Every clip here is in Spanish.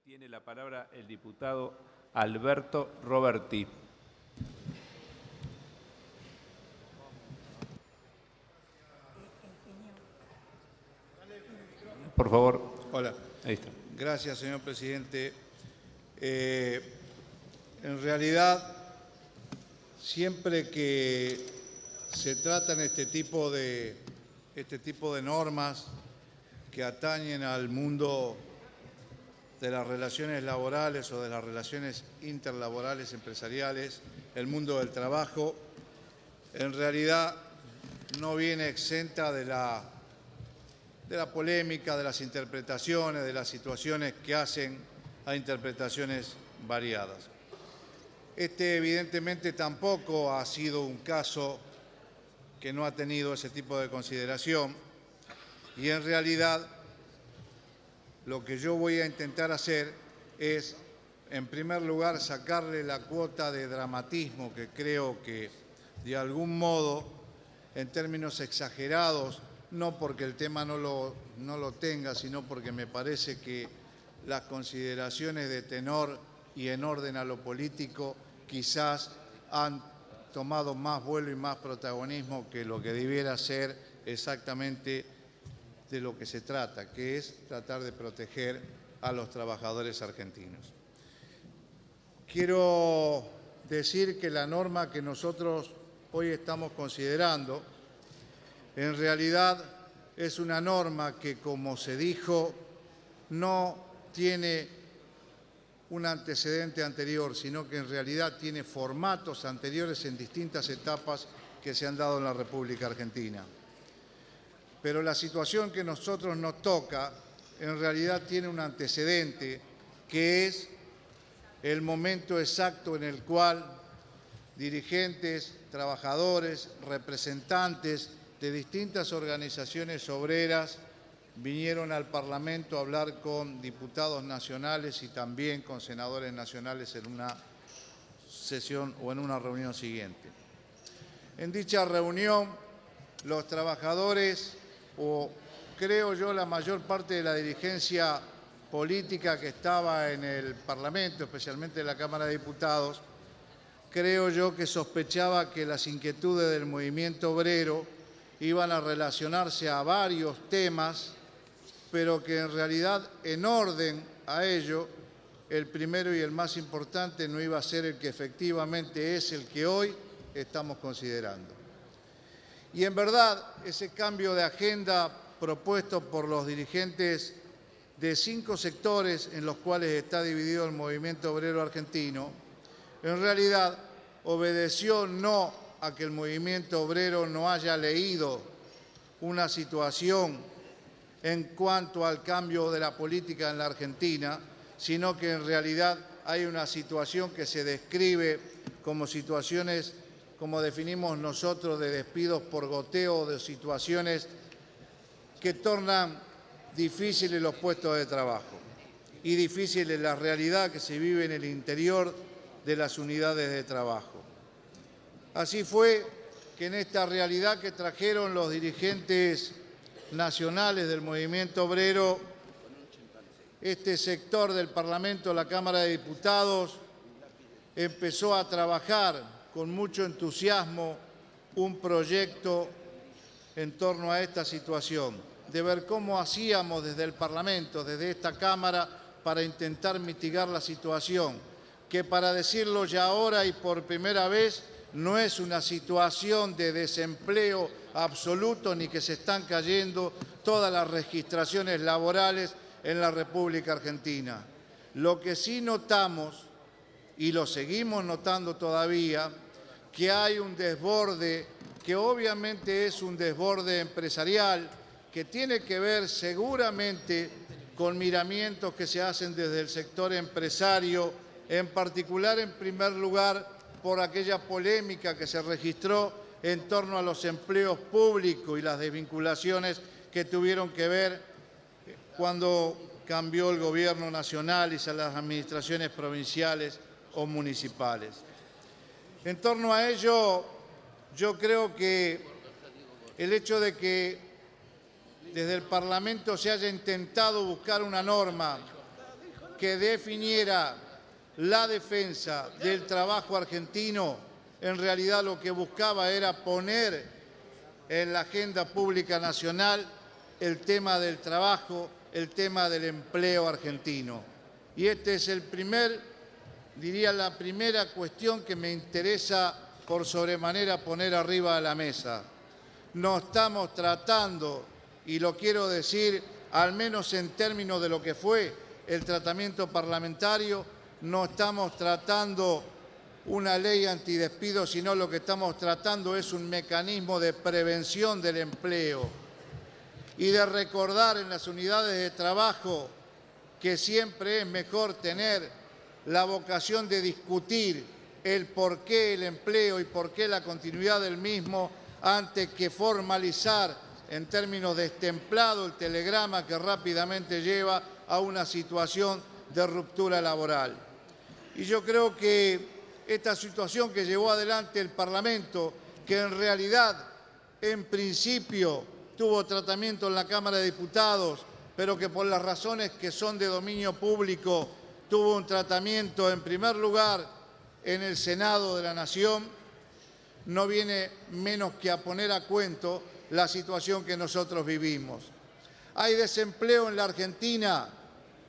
Tiene la palabra el diputado Alberto Roberti. Por favor. Hola. Ahí está. Gracias, señor presidente. En realidad, siempre que se tratan este tipo de normas que atañen al mundo de las relaciones laborales o de las relaciones interlaborales empresariales, el mundo del trabajo, en realidad no viene exenta de la polémica, de las interpretaciones, de las situaciones que hacen a interpretaciones variadas. Este evidentemente tampoco ha sido un caso que no ha tenido ese tipo de consideración y en realidad lo que yo voy a intentar hacer es, en primer lugar, sacarle la cuota de dramatismo que creo que, de algún modo, en términos exagerados, no porque el tema no lo tenga, sino porque me parece que las consideraciones de tenor y en orden a lo político quizás han tomado más vuelo y más protagonismo que lo que debiera ser exactamente de lo que se trata, que es tratar de proteger a los trabajadores argentinos. Quiero decir que la norma que nosotros hoy estamos considerando, en realidad es una norma que, como se dijo, no tiene un antecedente anterior, sino que en realidad tiene formatos anteriores en distintas etapas que se han dado en la República Argentina. Pero la situación que a nosotros nos toca en realidad tiene un antecedente que es el momento exacto en el cual dirigentes, trabajadores, representantes de distintas organizaciones obreras vinieron al Parlamento a hablar con diputados nacionales y también con senadores nacionales en una sesión o en una reunión siguiente. En dicha reunión, los trabajadores, o creo yo la mayor parte de la dirigencia política que estaba en el Parlamento, especialmente en la Cámara de Diputados, creo yo que sospechaba que las inquietudes del movimiento obrero iban a relacionarse a varios temas, pero que en realidad, en orden a ello, el primero y el más importante no iba a ser el que efectivamente es el que hoy estamos considerando. Y en verdad, ese cambio de agenda propuesto por los dirigentes de 5 sectores en los cuales está dividido el movimiento obrero argentino, en realidad obedeció no a que el movimiento obrero no haya leído una situación en cuanto al cambio de la política en la Argentina, sino que en realidad hay una situación que se describe como situaciones, como definimos nosotros, de despidos por goteo, de situaciones que tornan difíciles los puestos de trabajo y difíciles la realidad que se vive en el interior de las unidades de trabajo. Así fue que en esta realidad que trajeron los dirigentes nacionales del movimiento obrero, este sector del Parlamento, la Cámara de Diputados, empezó a trabajar con mucho entusiasmo un proyecto en torno a esta situación, de ver cómo hacíamos desde el Parlamento, desde esta Cámara, para intentar mitigar la situación, que para decirlo ya ahora y por primera vez, no es una situación de desempleo absoluto ni que se están cayendo todas las registraciones laborales en la República Argentina. Lo que sí notamos, y lo seguimos notando todavía, que hay un desborde, que obviamente es un desborde empresarial, que tiene que ver seguramente con miramientos que se hacen desde el sector empresario, en particular, en primer lugar, por aquella polémica que se registró en torno a los empleos públicos y las desvinculaciones que tuvieron que ver cuando cambió el gobierno nacional y las administraciones provinciales o municipales. En torno a ello, yo creo que el hecho de que desde el Parlamento se haya intentado buscar una norma que definiera la defensa del trabajo argentino, en realidad lo que buscaba era poner en la agenda pública nacional el tema del trabajo, el tema del empleo argentino. Y este es la primera cuestión que me interesa por sobremanera poner arriba de la mesa. No estamos tratando, y lo quiero decir al menos en términos de lo que fue el tratamiento parlamentario, no estamos tratando una ley antidespido, sino lo que estamos tratando es un mecanismo de prevención del empleo y de recordar en las unidades de trabajo que siempre es mejor tener la vocación de discutir el por qué el empleo y por qué la continuidad del mismo antes que formalizar en términos destemplado el telegrama que rápidamente lleva a una situación de ruptura laboral. Y yo creo que esta situación que llevó adelante el Parlamento, que en realidad, en principio, tuvo tratamiento en la Cámara de Diputados, pero que por las razones que son de dominio público, tuvo un tratamiento en primer lugar en el Senado de la Nación, no viene menos que a poner a cuento la situación que nosotros vivimos. Hay desempleo en la Argentina,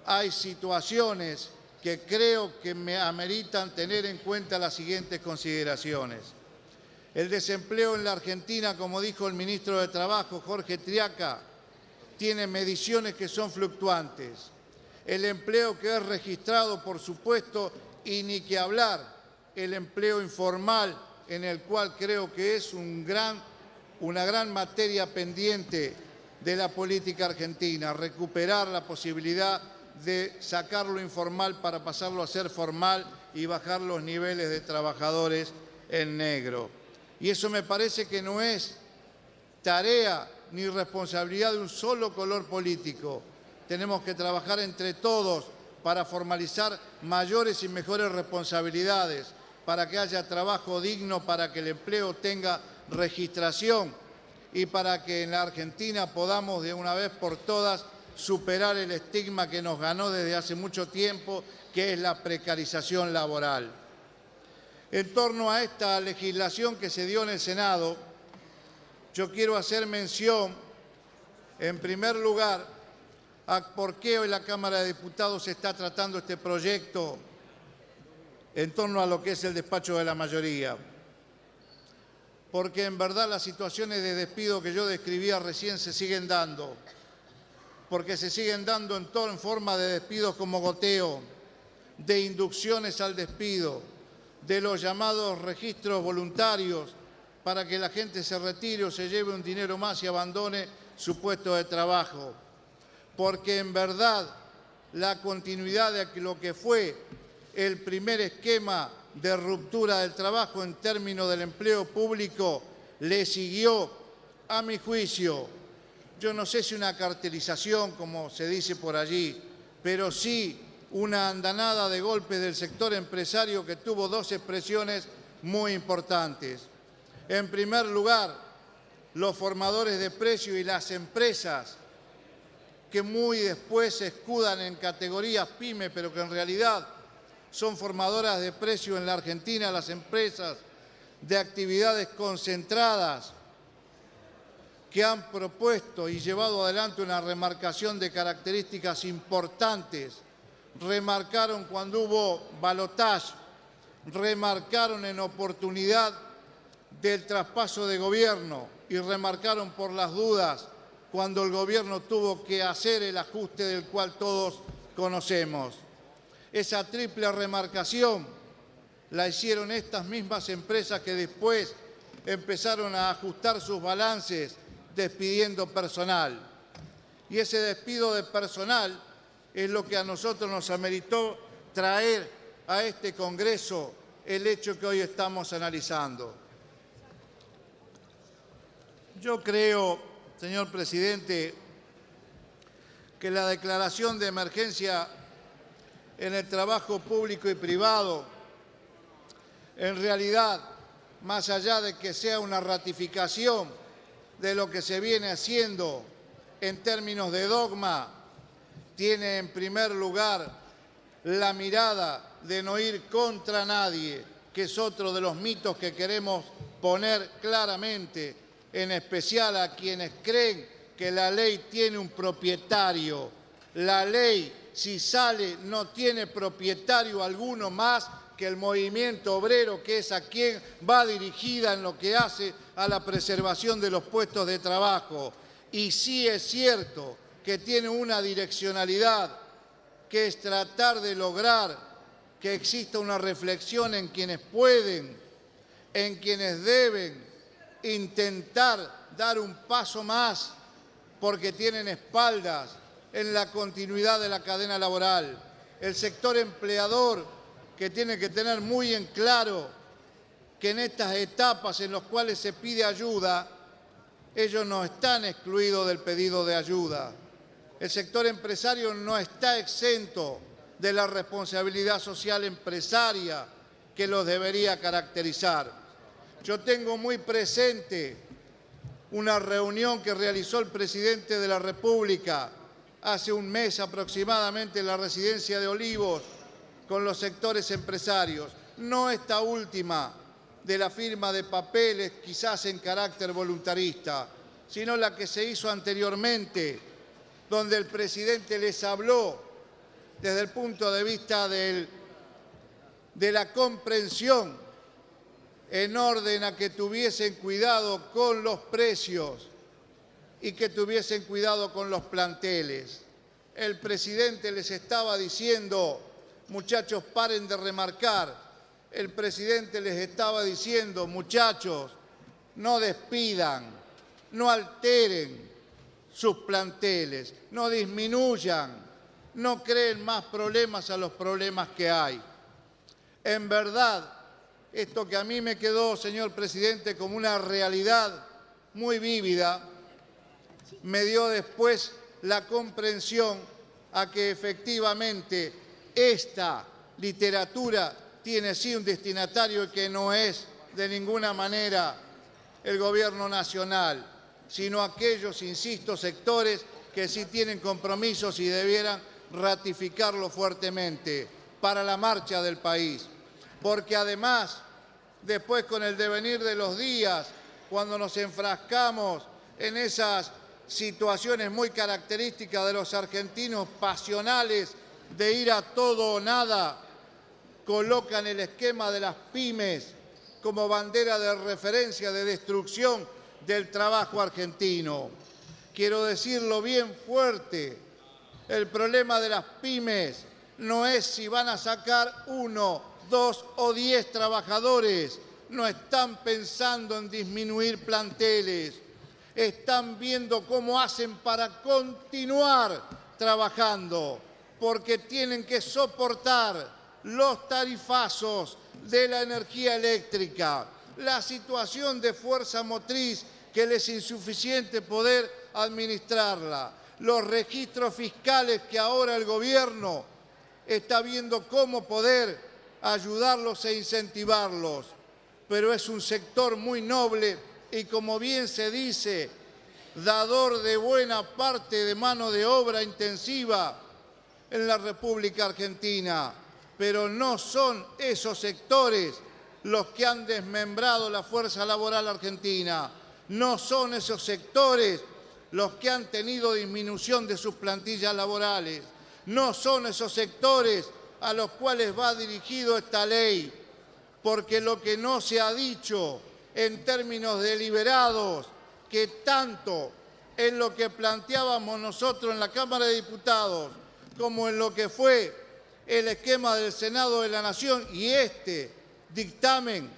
hay situaciones que creo que me ameritan tener en cuenta las siguientes consideraciones. El desempleo en la Argentina, como dijo el ministro de Trabajo, Jorge Triaca, tiene mediciones que son fluctuantes. El empleo que es registrado, por supuesto, y ni que hablar, el empleo informal, en el cual creo que es una gran materia pendiente de la política argentina, recuperar la posibilidad de sacar lo informal para pasarlo a ser formal y bajar los niveles de trabajadores en negro. Y eso me parece que no es tarea ni responsabilidad de un solo color político. Tenemos que trabajar entre todos para formalizar mayores y mejores responsabilidades, para que haya trabajo digno, para que el empleo tenga registración y para que en la Argentina podamos de una vez por todas superar el estigma que nos ganó desde hace mucho tiempo, que es la precarización laboral. En torno a esta legislación que se dio en el Senado, yo quiero hacer mención, en primer lugar, a por qué hoy la Cámara de Diputados está tratando este proyecto en torno a lo que es el despacho de la mayoría. Porque en verdad las situaciones de despido que yo describía recién se siguen dando. Porque se siguen dando en forma de despidos como goteo, de inducciones al despido, de los llamados registros voluntarios para que la gente se retire o se lleve un dinero más y abandone su puesto de trabajo. Porque en verdad la continuidad de lo que fue el primer esquema de ruptura del trabajo en términos del empleo público le siguió, a mi juicio, yo no sé si una cartelización, como se dice por allí, pero sí una andanada de golpes del sector empresario que tuvo dos expresiones muy importantes. En primer lugar, los formadores de precio y las empresas que muy después se escudan en categorías pyme, pero que en realidad son formadoras de precio en la Argentina, las empresas de actividades concentradas, que han propuesto y llevado adelante una remarcación de características importantes. Remarcaron cuando hubo balotaje, remarcaron en oportunidad del traspaso de gobierno y remarcaron por las dudas cuando el gobierno tuvo que hacer el ajuste del cual todos conocemos. Esa triple remarcación la hicieron estas mismas empresas que después empezaron a ajustar sus balances despidiendo personal. Y ese despido de personal es lo que a nosotros nos ameritó traer a este Congreso el hecho que hoy estamos analizando. Yo creo, señor presidente, que la declaración de emergencia en el trabajo público y privado, en realidad, más allá de que sea una ratificación de lo que se viene haciendo en términos de dogma, tiene en primer lugar la mirada de no ir contra nadie, que es otro de los mitos que queremos poner claramente, en especial a quienes creen que la ley tiene un propietario. La ley, si sale, no tiene propietario alguno más que el movimiento obrero, que es a quien va dirigida en lo que hace a la preservación de los puestos de trabajo. Y sí es cierto que tiene una direccionalidad, que es tratar de lograr que exista una reflexión en quienes pueden, en quienes deben intentar dar un paso más porque tienen espaldas en la continuidad de la cadena laboral. El sector empleador, que tiene que tener muy en claro que en estas etapas en las cuales se pide ayuda, ellos no están excluidos del pedido de ayuda. El sector empresario no está exento de la responsabilidad social empresaria que los debería caracterizar. Yo tengo muy presente una reunión que realizó el presidente de la República hace un mes aproximadamente en la residencia de Olivos con los sectores empresarios. No esta última de la firma de papeles, quizás en carácter voluntarista, sino la que se hizo anteriormente, donde el presidente les habló desde el punto de vista de la comprensión en orden a que tuviesen cuidado con los precios y que tuviesen cuidado con los planteles. El presidente les estaba diciendo, muchachos, paren de remarcar. El presidente les estaba diciendo, muchachos, no despidan, no alteren sus planteles, no disminuyan, no creen más problemas a los problemas que hay. En verdad, esto que a mí me quedó, señor presidente, como una realidad muy vívida, me dio después la comprensión a que efectivamente esta literatura tiene sí un destinatario y que no es de ninguna manera el Gobierno nacional, sino aquellos, insisto, sectores que sí tienen compromisos y debieran ratificarlo fuertemente para la marcha del país. Porque además, después con el devenir de los días, cuando nos enfrascamos en esas situaciones muy características de los argentinos pasionales de ir a todo o nada, colocan el esquema de las pymes como bandera de referencia de destrucción del trabajo argentino. Quiero decirlo bien fuerte, el problema de las pymes no es si van a sacar 1, 2 o 10 trabajadores, no están pensando en disminuir planteles, están viendo cómo hacen para continuar trabajando, porque tienen que soportar los tarifazos de la energía eléctrica, la situación de fuerza motriz que les es insuficiente poder administrarla, los registros fiscales que ahora el gobierno está viendo cómo poder ayudarlos e incentivarlos. Pero es un sector muy noble y, como bien se dice, dador de buena parte de mano de obra intensiva en la República Argentina. Pero no son esos sectores los que han desmembrado la fuerza laboral argentina. No son esos sectores los que han tenido disminución de sus plantillas laborales. No son esos sectores a los cuales va dirigido esta ley. Porque lo que no se ha dicho en términos deliberados, que tanto en lo que planteábamos nosotros en la Cámara de Diputados como en lo que fue el esquema del Senado de la Nación y este dictamen,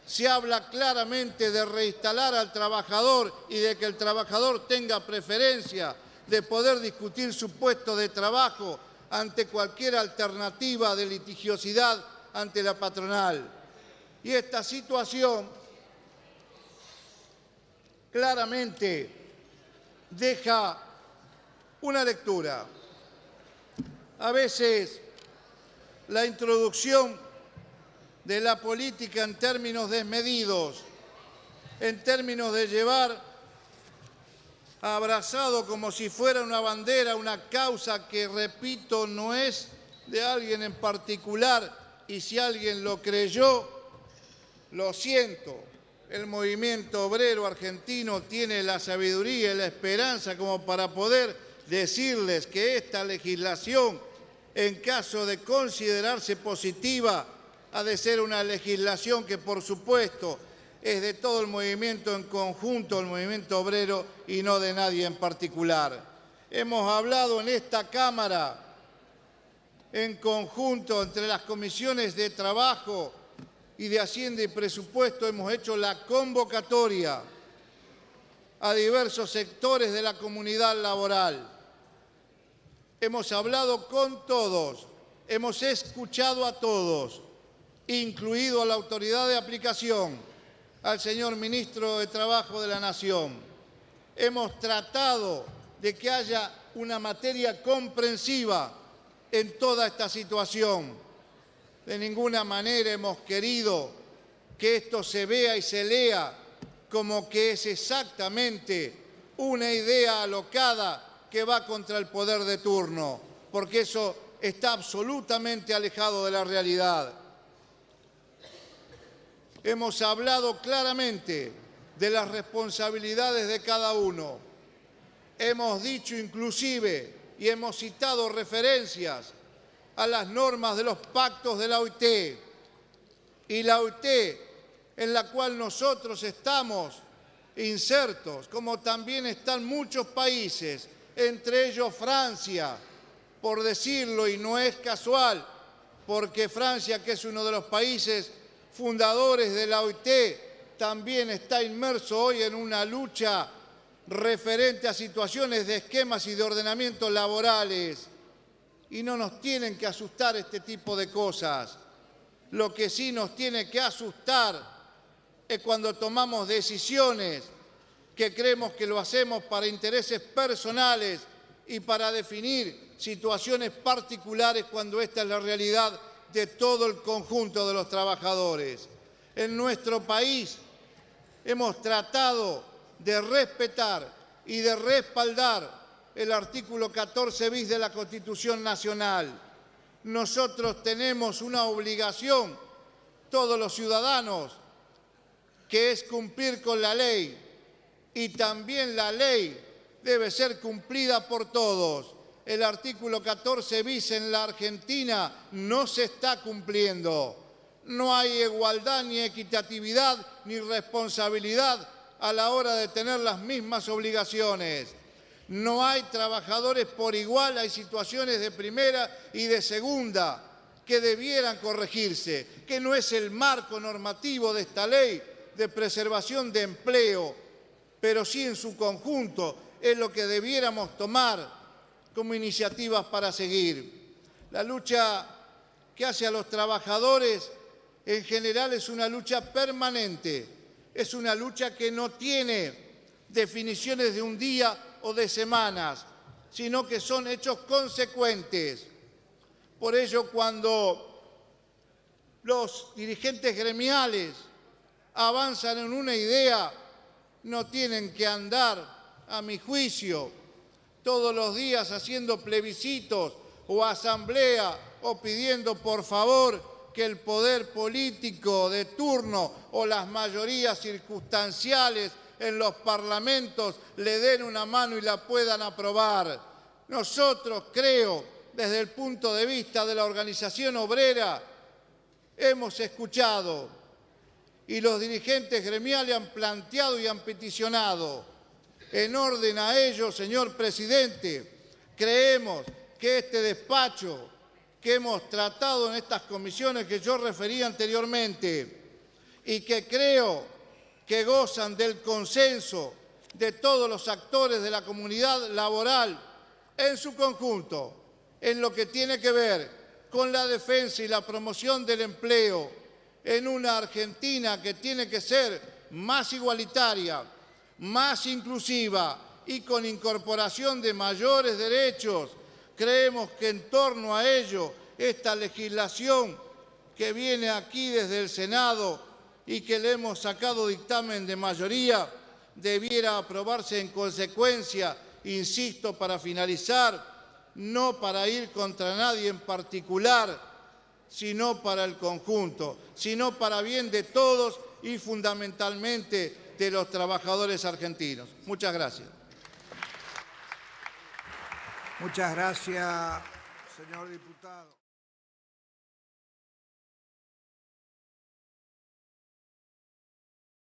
se habla claramente de reinstalar al trabajador y de que el trabajador tenga preferencia de poder discutir su puesto de trabajo ante cualquier alternativa de litigiosidad ante la patronal. Y esta situación claramente deja una lectura. A veces la introducción de la política en términos desmedidos, en términos de llevar abrazado como si fuera una bandera, una causa que, repito, no es de alguien en particular, y si alguien lo creyó, lo siento. El movimiento obrero argentino tiene la sabiduría y la esperanza como para poder decirles que esta legislación, en caso de considerarse positiva, ha de ser una legislación que, por supuesto, es de todo el movimiento en conjunto, el movimiento obrero, y no de nadie en particular. Hemos hablado en esta Cámara, en conjunto, entre las comisiones de Trabajo y de Hacienda y Presupuesto, hemos hecho la convocatoria a diversos sectores de la comunidad laboral. Hemos hablado con todos, hemos escuchado a todos, incluido a la autoridad de aplicación, al señor Ministro de Trabajo de la Nación. Hemos tratado de que haya una materia comprensiva en toda esta situación. De ninguna manera hemos querido que esto se vea y se lea como que es exactamente una idea alocada que va contra el poder de turno, porque eso está absolutamente alejado de la realidad. Hemos hablado claramente de las responsabilidades de cada uno. Hemos dicho inclusive y hemos citado referencias a las normas de los pactos de la OIT, y la OIT en la cual nosotros estamos insertos, como también están muchos países, entre ellos Francia, por decirlo, y no es casual, porque Francia, que es uno de los países fundadores de la OIT, también está inmerso hoy en una lucha referente a situaciones de esquemas y de ordenamientos laborales. Y no nos tienen que asustar este tipo de cosas. Lo que sí nos tiene que asustar es cuando tomamos decisiones que creemos que lo hacemos para intereses personales y para definir situaciones particulares, cuando esta es la realidad de todo el conjunto de los trabajadores. En nuestro país hemos tratado de respetar y de respaldar el artículo 14 bis de la Constitución Nacional. Nosotros tenemos una obligación, todos los ciudadanos, que es cumplir con la ley, y también la ley debe ser cumplida por todos. El artículo 14 bis en la Argentina no se está cumpliendo. No hay igualdad, ni equitatividad, ni responsabilidad a la hora de tener las mismas obligaciones. No hay trabajadores por igual, hay situaciones de primera y de segunda que debieran corregirse, que no es el marco normativo de esta ley de preservación de empleo, pero sí en su conjunto es lo que debiéramos tomar como iniciativas para seguir. La lucha que hace a los trabajadores en general es una lucha permanente, es una lucha que no tiene definiciones de un día o de semanas, sino que son hechos consecuentes. Por ello, cuando los dirigentes gremiales avanzan en una idea, no tienen que andar, a mi juicio, todos los días haciendo plebiscitos o asamblea o pidiendo por favor que el poder político de turno o las mayorías circunstanciales en los parlamentos le den una mano y la puedan aprobar. Nosotros, creo, desde el punto de vista de la organización obrera, hemos escuchado y los dirigentes gremiales han planteado y han peticionado. En orden a ello, señor presidente, creemos que este despacho que hemos tratado en estas comisiones que yo referí anteriormente y que creo que gozan del consenso de todos los actores de la comunidad laboral en su conjunto, en lo que tiene que ver con la defensa y la promoción del empleo en una Argentina que tiene que ser más igualitaria, más inclusiva y con incorporación de mayores derechos. Creemos que en torno a ello, esta legislación que viene aquí desde el Senado y que le hemos sacado dictamen de mayoría, debiera aprobarse en consecuencia, insisto, para finalizar, no para ir contra nadie en particular, sino para el conjunto, sino para bien de todos y fundamentalmente de los trabajadores argentinos. Muchas gracias. Muchas gracias, señor diputado.